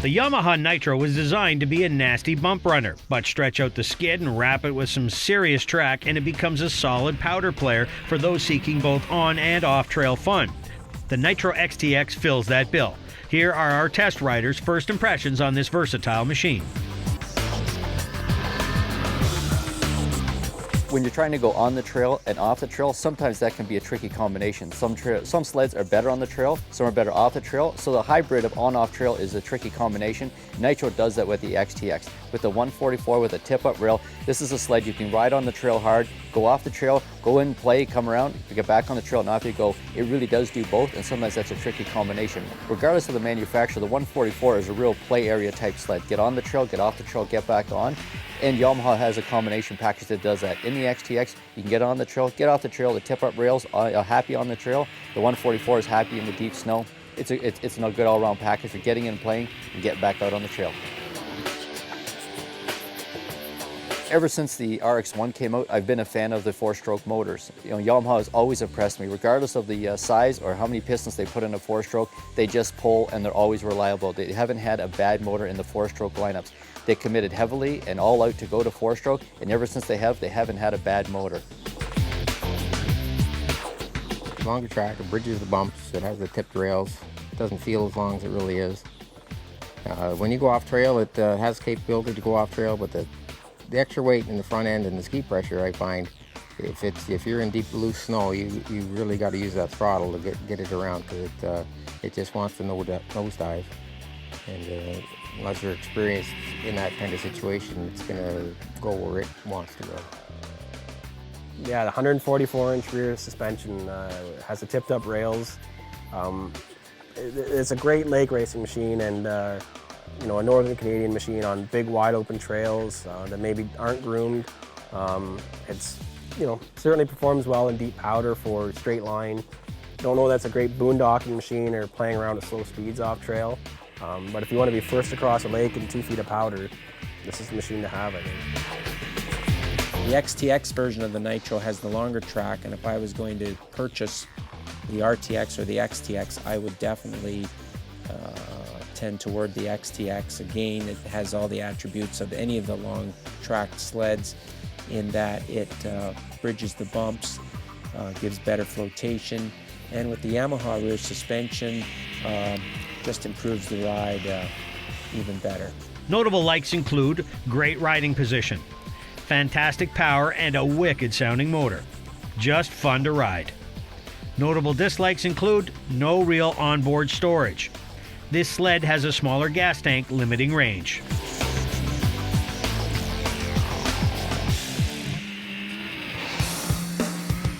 The Yamaha Nytro was designed to be a nasty bump runner, but stretch out the skid and wrap it with some serious track and it becomes a solid powder player for those seeking both on and off trail fun. The Nytro XTX fills that bill. Here are our test riders' first impressions on this versatile machine. When you're trying to go on the trail and off the trail, sometimes that can be a tricky combination. Some sleds are better on the trail, some are better off the trail, so the hybrid of on-off trail is a tricky combination. Nytro does that with the XTX. With the 144 with a tip-up rail, this is a sled you can ride on the trail hard, go off the trail, go in, play, come around, you get back on the trail, and off you go. It really does do both, and sometimes that's a tricky combination. Regardless of the manufacturer, the 144 is a real play area type sled. Get on the trail, get off the trail, get back on. And Yamaha has a combination package that does that. In the XTX, you can get on the trail, get off the trail. The tip-up rails are happy on the trail. The 144 is happy in the deep snow. It's a good all-around package for getting in and playing and getting back out on the trail. Ever since the RX-1 came out, I've been a fan of the four-stroke motors. Yamaha has always impressed me, regardless of the size or how many pistons they put in a four-stroke. They just pull and they're always reliable. They haven't had a bad motor in the four-stroke lineups. They committed heavily and all out to go to four-stroke, and ever since they haven't had a bad motor. Longer track, it bridges the bumps, it has the tipped rails. It doesn't feel as long as it really is. When you go off trail, it has capability to go off trail, but the extra weight in the front end and the ski pressure, I find, if you're in deep loose snow, you really got to use that throttle to get it around, because it just wants to nosedive. And unless you're experienced in that kind of situation, it's going to go where it wants to go. Yeah, the 144-inch rear suspension has the tipped-up rails. It's a great lake racing machine, and a northern Canadian machine on big, wide-open trails that maybe aren't groomed. It's certainly performs well in deep powder for straight line. Don't know that's a great boondocking machine or playing around at slow speeds off trail. But if you want to be first across a lake in 2 feet of powder, this is the machine to have, I think. The XTX version of the Nytro has the longer track, and if I was going to purchase the RTX or the XTX, I would definitely tend toward the XTX. Again, it has all the attributes of any of the long track sleds in that it bridges the bumps, gives better flotation, and with the Yamaha rear suspension, just improves the ride even better. Notable likes include great riding position, fantastic power, and a wicked sounding motor. Just fun to ride. Notable dislikes include no real onboard storage. This sled has a smaller gas tank, limiting range.